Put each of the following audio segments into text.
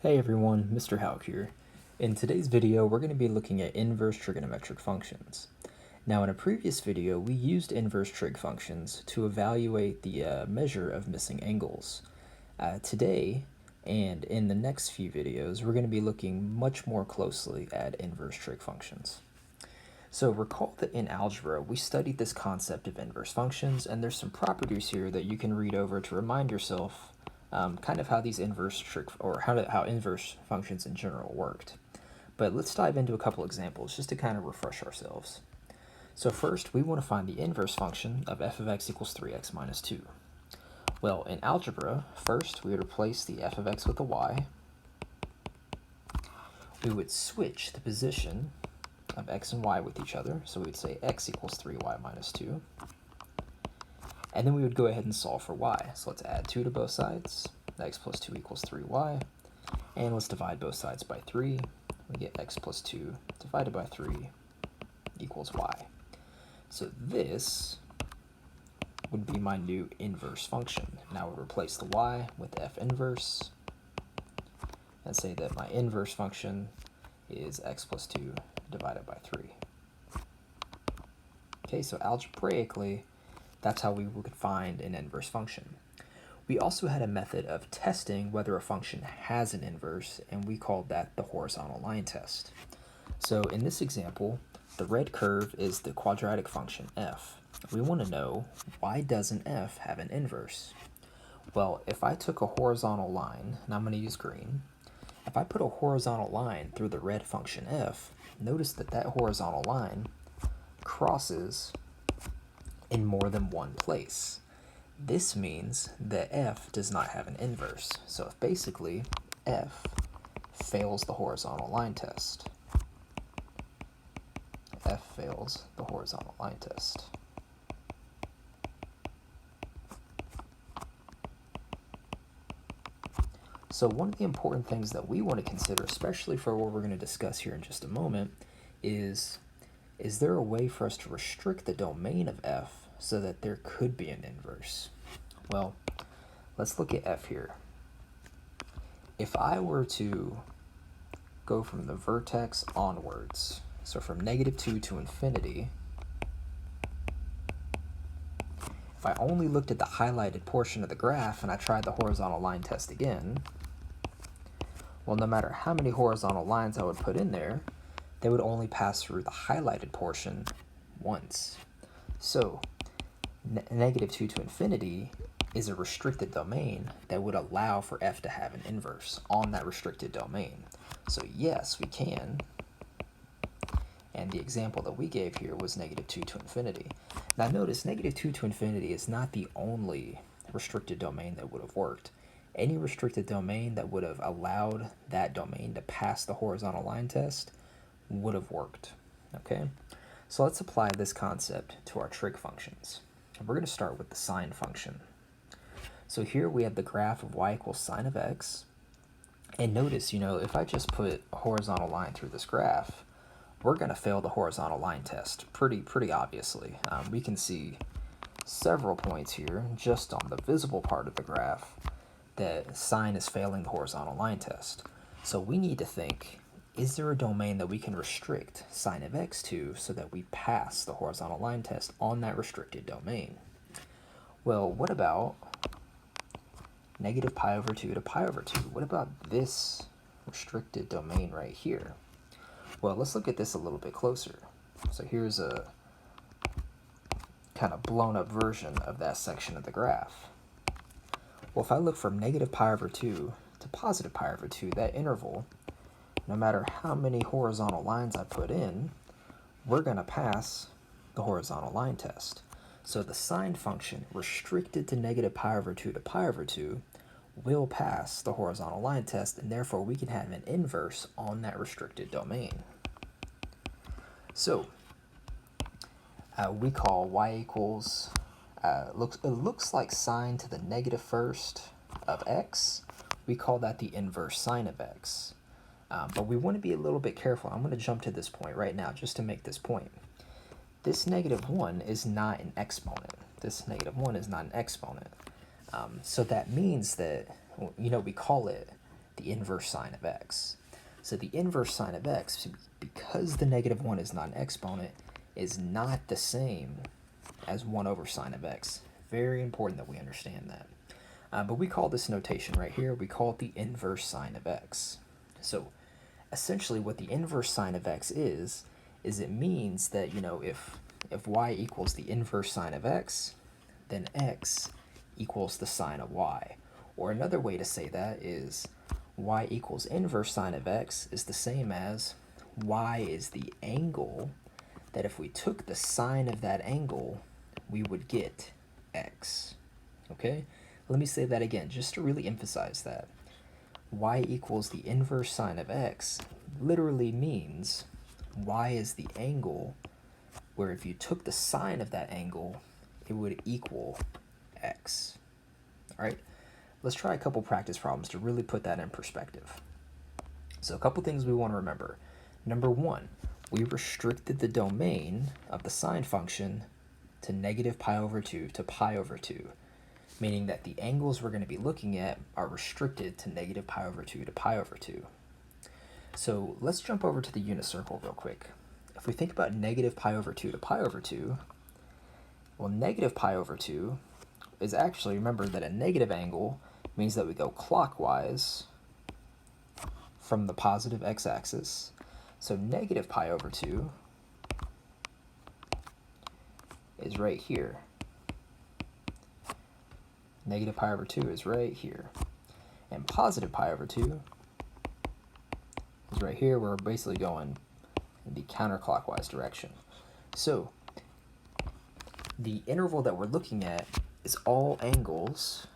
Hey everyone, Mr. Hauk here. In today's video, we're going to be looking at inverse trigonometric functions. Now, in a previous video, we used inverse trig functions to evaluate the measure of missing angles. Today, and in the next few videos, we're going to be looking much more closely at inverse trig functions. So recall that in algebra, we studied this concept of inverse functions, and there's some properties here that you can read over to remind yourself kind of how these inverse trig, or how inverse functions in general worked. But let's dive into a couple examples just to kind of refresh ourselves. So first, we want to find the inverse function of f of x equals 3x minus 2. Well, in algebra, first we would replace the f of x with a y. We would switch the position of x and y with each other, so we would say x equals 3y minus 2. And then we would go ahead and solve for y. So let's add 2 to both sides. X plus 2 equals 3y. And let's divide both sides by 3. We get x plus 2 divided by 3 equals y. So this would be my new inverse function. Now we'll replace the y with f inverse and say that my inverse function is x plus 2 divided by 3. Okay, so algebraically, that's how we could find an inverse function. We also had a method of testing whether a function has an inverse, and we called that the horizontal line test. So in this example, the red curve is the quadratic function f. We want to know, why doesn't f have an inverse? Well, if I took a horizontal line, and I'm going to use green, if I put a horizontal line through the red function f, notice that that horizontal line crosses in more than one place. This means that f does not have an inverse. So if basically f fails the horizontal line test. F fails the horizontal line test. So one of the important things that we want to consider, especially for what we're going to discuss here in just a moment, is there a way for us to restrict the domain of f so that there could be an inverse? Well, let's look at f here. If I were to go from the vertex onwards, so from -2 to infinity, if I only looked at the highlighted portion of the graph and I tried the horizontal line test again, well, no matter how many horizontal lines I would put in there, they would only pass through the highlighted portion once. So -2 to infinity is a restricted domain that would allow for f to have an inverse on that restricted domain. So yes, we can. And the example that we gave here was -2 to infinity. Now notice -2 to infinity is not the only restricted domain that would have worked. Any restricted domain that would have allowed that domain to pass the horizontal line test would have worked. Okay, so let's apply this concept to our trig functions. We're going to start with the sine function. So here we have the graph of y equals sine of x. And notice, if I just put a horizontal line through this graph, we're going to fail the horizontal line test pretty obviously. We can see several points here just on the visible part of the graph that sine is failing the horizontal line test. So we need to think, is there a domain that we can restrict sine of x to so that we pass the horizontal line test on that restricted domain? Well, what about -pi/2 to pi/2? What about this restricted domain right here? Well, let's look at this a little bit closer. So here's a kind of blown up version of that section of the graph. Well, if I look from -pi/2 to +pi/2, that interval, no matter how many horizontal lines I put in, we're going to pass the horizontal line test. So the sine function restricted to -pi/2 to pi/2 will pass the horizontal line test, and therefore we can have an inverse on that restricted domain. So we call y equals, it looks like sine to the negative first of x. We call that the inverse sine of x. But we want to be a little bit careful. I'm going to jump to this point right now just to make this point. This -1 is not an exponent. This -1 is not an exponent. So that means that, we call it the the inverse sine of x. So the inverse sine of x, because the negative 1 is not an exponent, is not the same as 1 over sine of x. Very important that we understand that. But we call this notation right here, we call it the inverse sine of x. So essentially what the inverse sine of x is it means that, you know, if y equals the inverse sine of x, then x equals the sine of y. Or another way to say that is y equals inverse sine of x is the same as y is the angle that if we took the sine of that angle, we would get x. Okay? Let me say that again, just to really emphasize that. Y equals the inverse sine of x literally means y is the angle where if you took the sine of that angle, it would equal x. All right? Let's try a couple practice problems to really put that in perspective. So a couple things we want to remember. Number one, we restricted the domain of the sine function to negative pi over 2 to pi over 2, meaning that the angles we're going to be looking at are restricted to negative pi over 2 to pi over 2. So let's jump over to the unit circle real quick. If we think about negative pi over 2 to pi over 2, well, negative pi over 2 is actually, remember that a negative angle means that we go clockwise from the positive x-axis. So negative pi over 2 is right here. Negative pi over 2 is right here. And positive pi over 2 is right here. We're basically going in the counterclockwise direction. So the interval that we're looking at is all angles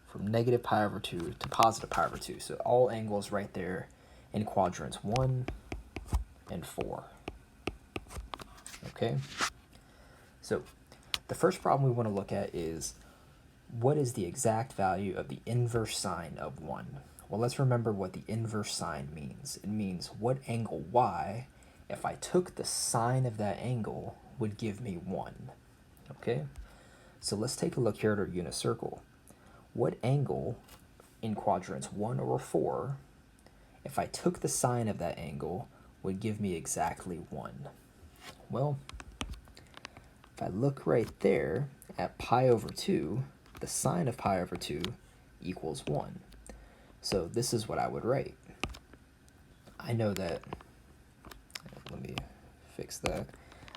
from negative pi over 2 to positive pi over 2. So all angles right there in quadrants 1 and 4. Okay? So the first problem we want to look at is, what is the exact value of the inverse sine of 1? Well, let's remember what the inverse sine means. It means what angle y, if I took the sine of that angle, would give me 1. Okay? So let's take a look here at our unit circle. What angle in quadrants 1 over 4, if I took the sine of that angle, would give me exactly 1? Well, if I look right there at pi over 2, the sine of pi over 2 equals 1. So this is what I would write. I know that, let me fix that.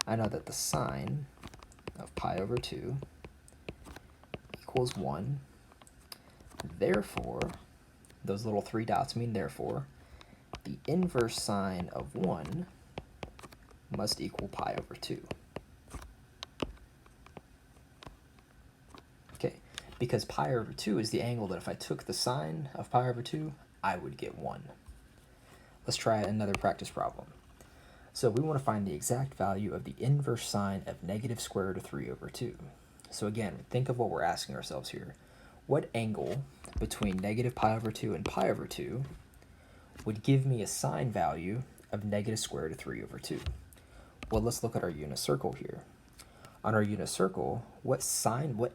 I know that the sine of pi over 2 equals 1. Therefore, those little 3 dots mean therefore, the inverse sine of 1 must equal pi over 2. Okay, because pi over 2 is the angle that if I took the sine of pi over 2, I would get 1. Let's try another practice problem. So we want to find the exact value of the inverse sine of negative square root of 3 over 2. So again, think of what we're asking ourselves here. What angle between negative pi over 2 and pi over 2 would give me a sine value of negative square root of 3 over 2? Well, let's look at our unit circle here. On our unit circle, what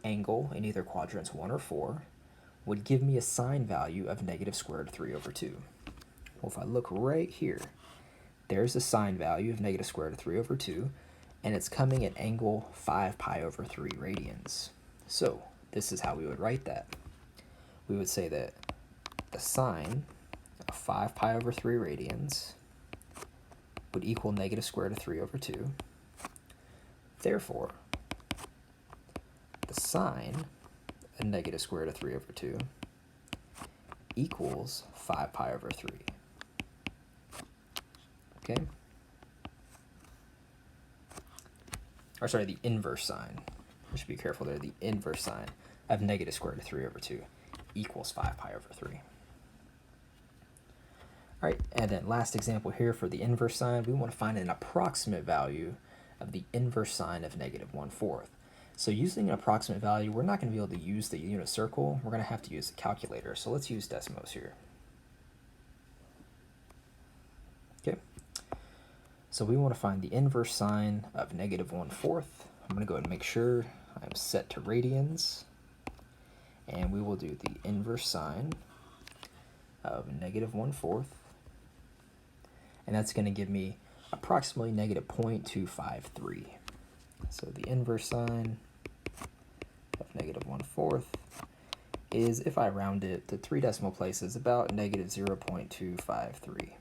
angle in either quadrants 1 or 4 would give me a sine value of negative square root of 3 over 2? Well, if I look right here, there's a sine value of negative square root of 3 over 2, and it's coming at angle 5 pi over 3 radians. So this is how we would write that. We would say that the sine of 5 pi over 3 radians would equal negative square root of 3 over 2. Therefore, the sine of negative square root of 3 over 2 equals 5 pi over 3. Okay? Or sorry, the inverse sine. We should be careful there. The inverse sine of negative square root of 3 over 2 equals 5 pi over 3. All right, and then last example here for the inverse sine, we want to find an approximate value of the inverse sine of negative 1/4. So using an approximate value, we're not going to be able to use the unit circle. We're going to have to use a calculator. So let's use Desmos here. Okay. So we want to find the inverse sine of negative 1/4. I'm going to go ahead and make sure I'm set to radians. and we will do the inverse sine of negative 1/4, and that's going to give me approximately negative 0.253. So the inverse sine of negative 1/4 is, if I round it to 3 decimal places, about negative 0.253.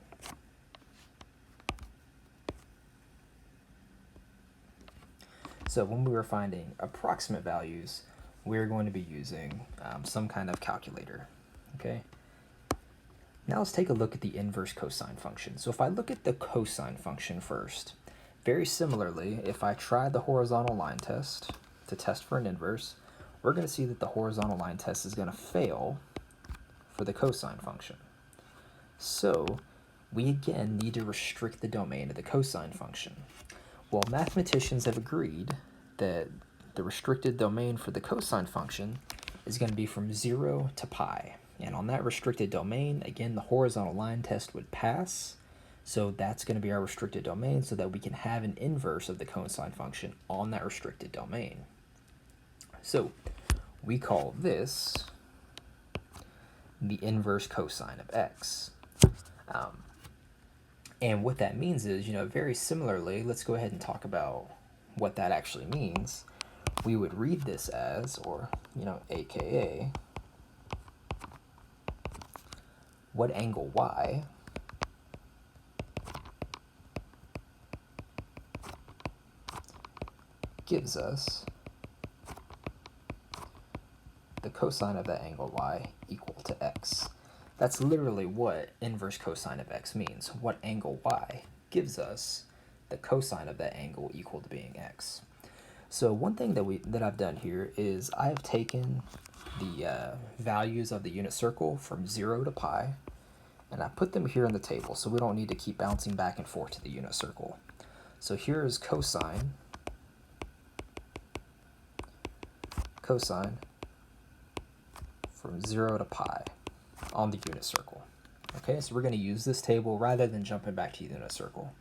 So when we were finding approximate values, we're going to be using some kind of calculator, okay? Now let's take a look at the inverse cosine function. So if I look at the cosine function first, very similarly, if I try the horizontal line test to test for an inverse, we're going to see that the horizontal line test is going to fail for the cosine function. So we again need to restrict the domain of the cosine function. Well, mathematicians have agreed that the restricted domain for the cosine function is going to be from 0 to pi. And on that restricted domain, again, the horizontal line test would pass. So that's going to be our restricted domain so that we can have an inverse of the cosine function on that restricted domain. So we call this the inverse cosine of x. And what that means is, very similarly, let's go ahead and talk about what that actually means. We would read this as, or, aka, what angle y gives us the cosine of that angle y equal to x. That's literally what inverse cosine of x means. What angle y gives us the cosine of that angle equal to being x. So one thing that I've done here is I have taken the values of the unit circle from 0 to pi, and I put them here in the table so we don't need to keep bouncing back and forth to the unit circle. So here is cosine from 0 to pi on the unit circle. Okay, so we're going to use this table rather than jumping back to the unit circle.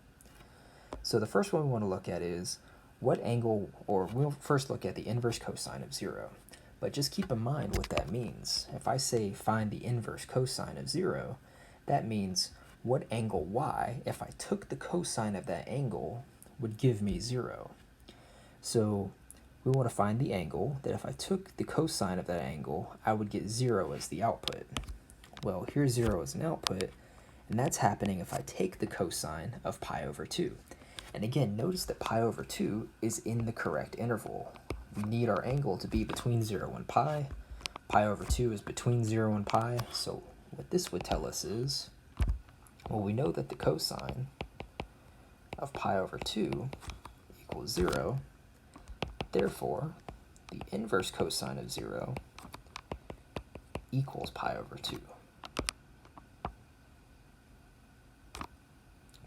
So the first one we want to look at is what angle, or we'll first look at the inverse cosine of 0. But just keep in mind what that means. If I say find the inverse cosine of 0, that means what angle y, if I took the cosine of that angle, would give me 0. So we want to find the angle that if I took the cosine of that angle, I would get 0 as the output. Well, here's 0 as an output, and that's happening if I take the cosine of pi over 2. And again, notice that pi over 2 is in the correct interval. We need our angle to be between 0 and pi. Pi over 2 is between 0 and pi, so what this would tell us is, well, we know that the cosine of pi over 2 equals 0. Therefore, the inverse cosine of 0 equals pi over 2.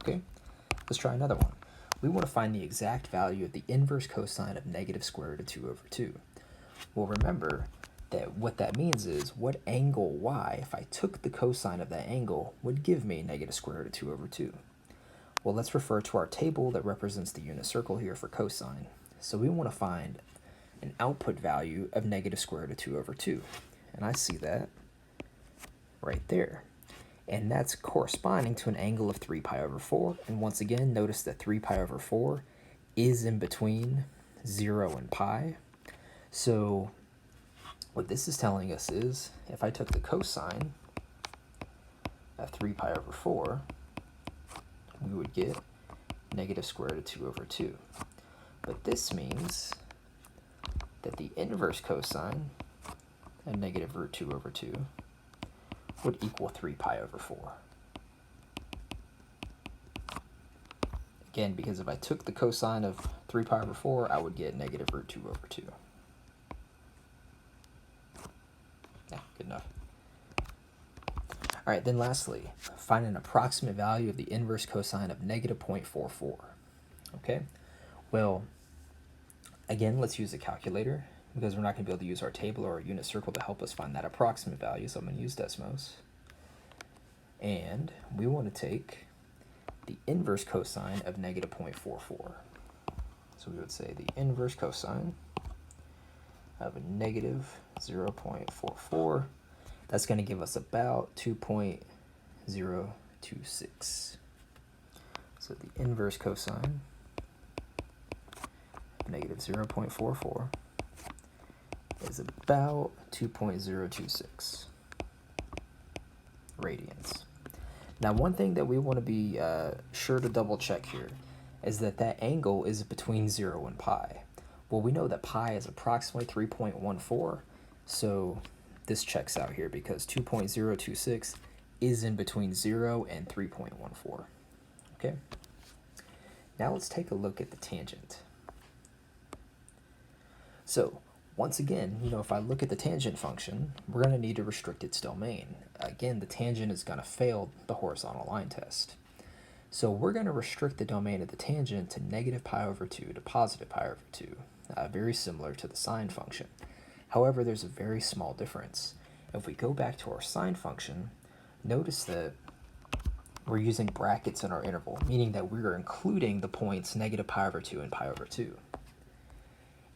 Okay, let's try another one. We want to find the exact value of the inverse cosine of negative square root of 2 over 2. Well, remember that what that means is what angle y, if I took the cosine of that angle, would give me negative square root of 2 over 2. Well, let's refer to our table that represents the unit circle here for cosine. So we want to find an output value of negative square root of 2 over 2. And I see that right there. And that's corresponding to an angle of 3 pi over 4. And once again, notice that 3 pi over 4 is in between 0 and pi. So what this is telling us is, if I took the cosine of 3 pi over 4, we would get negative square root of 2 over 2. But this means that the inverse cosine of negative root 2 over 2 would equal 3 pi over 4. Again, because if I took the cosine of 3 pi over 4, I would get negative root 2 over 2. Yeah, good enough. All right, then lastly, find an approximate value of the inverse cosine of negative 0.44. Okay, well, again, let's use a calculator, because we're not going to be able to use our table or our unit circle to help us find that approximate value, so I'm going to use Desmos. And we want to take the inverse cosine of negative 0.44. So we would say the inverse cosine of negative 0.44. That's going to give us about 2.026. So the inverse cosine of negative 0.44 is about 2.026 radians. Now, one thing that we want to be sure to double check here is that angle is between 0 and pi. Well, we know that pi is approximately 3.14, so this checks out here because 2.026 is in between 0 and 3.14. Okay? Now let's take a look at the tangent. So, once again, if I look at the tangent function, we're going to need to restrict its domain. Again, the tangent is going to fail the horizontal line test. So we're going to restrict the domain of the tangent to negative pi over 2 to positive pi over 2, very similar to the sine function. However, there's a very small difference. If we go back to our sine function, notice that we're using brackets in our interval, meaning that we're including the points negative pi over 2 and pi over 2.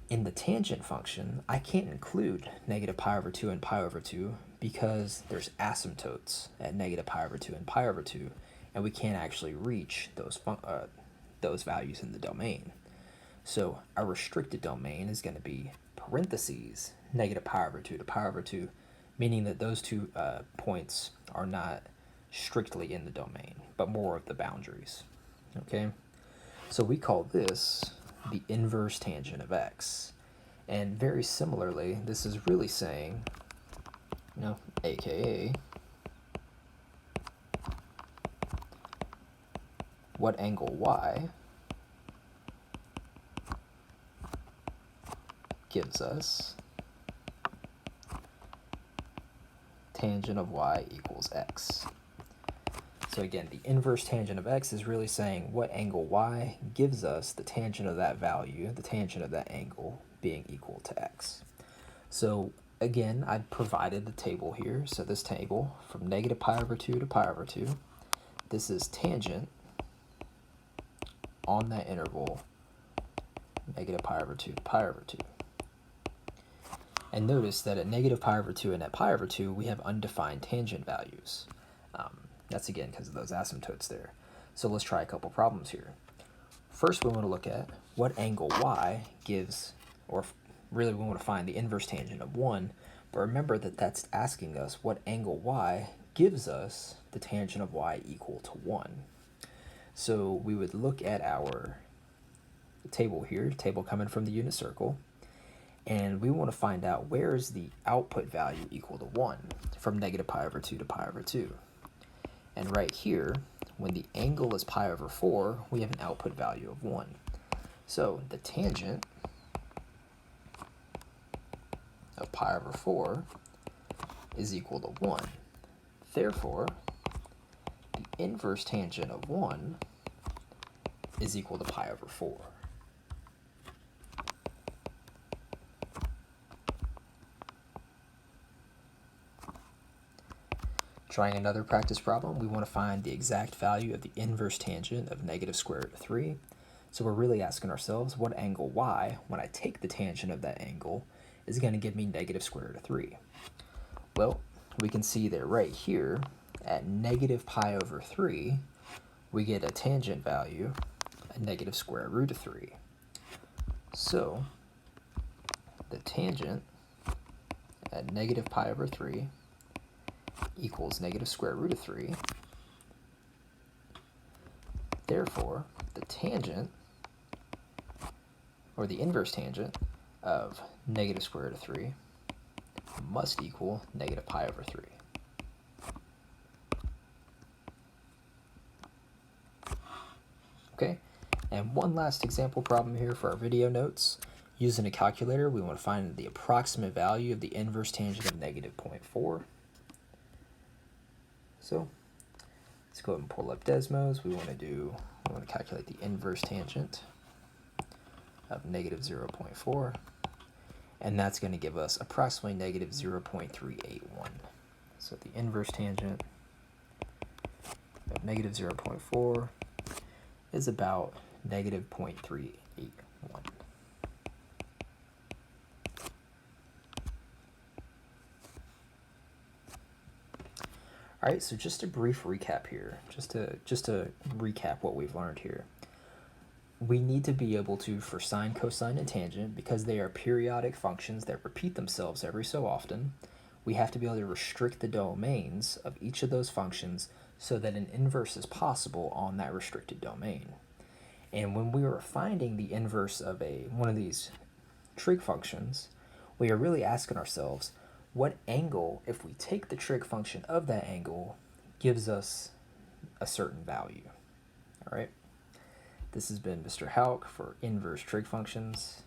In the tangent function, I can't include negative pi over 2 and pi over 2 because there's asymptotes at negative pi over 2 and pi over 2, and we can't actually reach those values in the domain. So our restricted domain is going to be parentheses negative pi over 2 to pi over 2, meaning that those two points are not strictly in the domain, but more of the boundaries. Okay, so we call this the inverse tangent of x. And very similarly, this is really saying, aka, what angle y gives us tangent of y equals x. So again, the inverse tangent of x is really saying what angle y gives us the tangent of that value, the tangent of that angle being equal to x. So again, I provided the table here. So this table from negative pi over 2 to pi over 2, this is tangent on that interval negative pi over 2 to pi over 2. And notice that at negative pi over 2 and at pi over 2, we have undefined tangent values. That's again because of those asymptotes there. So let's try a couple problems here. First, we want to look at what angle y gives, or really we want to find the inverse tangent of 1, but remember that that's asking us what angle y gives us the tangent of y equal to 1. So we would look at our table here, table coming from the unit circle, and we want to find out where is the output value equal to 1 from negative pi over 2 to pi over 2. And right here, when the angle is pi over 4, we have an output value of 1. So the tangent of pi over 4 is equal to 1. Therefore, the inverse tangent of 1 is equal to pi over 4. Trying another practice problem, we want to find the exact value of the inverse tangent of negative square root of 3. So we're really asking ourselves what angle y, when I take the tangent of that angle, is going to give me negative square root of 3. Well, we can see that right here, at negative pi over 3, we get a tangent value, a negative square root of 3. So the tangent at negative pi over 3 equals negative square root of 3. Therefore, the tangent, or the inverse tangent, of negative square root of 3 must equal negative pi over 3. Okay, and one last example problem here for our video notes. Using a calculator, we want to find the approximate value of the inverse tangent of negative 0.4. So let's go ahead and pull up Desmos. We want to calculate the inverse tangent of negative 0.4, and that's going to give us approximately negative 0.381. So the inverse tangent of negative 0.4 is about negative 0.381. All right, so just a brief recap here, just to recap what we've learned here. We need to be able to, for sine, cosine, and tangent, because they are periodic functions that repeat themselves every so often, we have to be able to restrict the domains of each of those functions so that an inverse is possible on that restricted domain. And when we are finding the inverse of one of these trig functions, we are really asking ourselves, what angle, if we take the trig function of that angle, gives us a certain value. All right. This has been Mr. Hauk for inverse trig functions.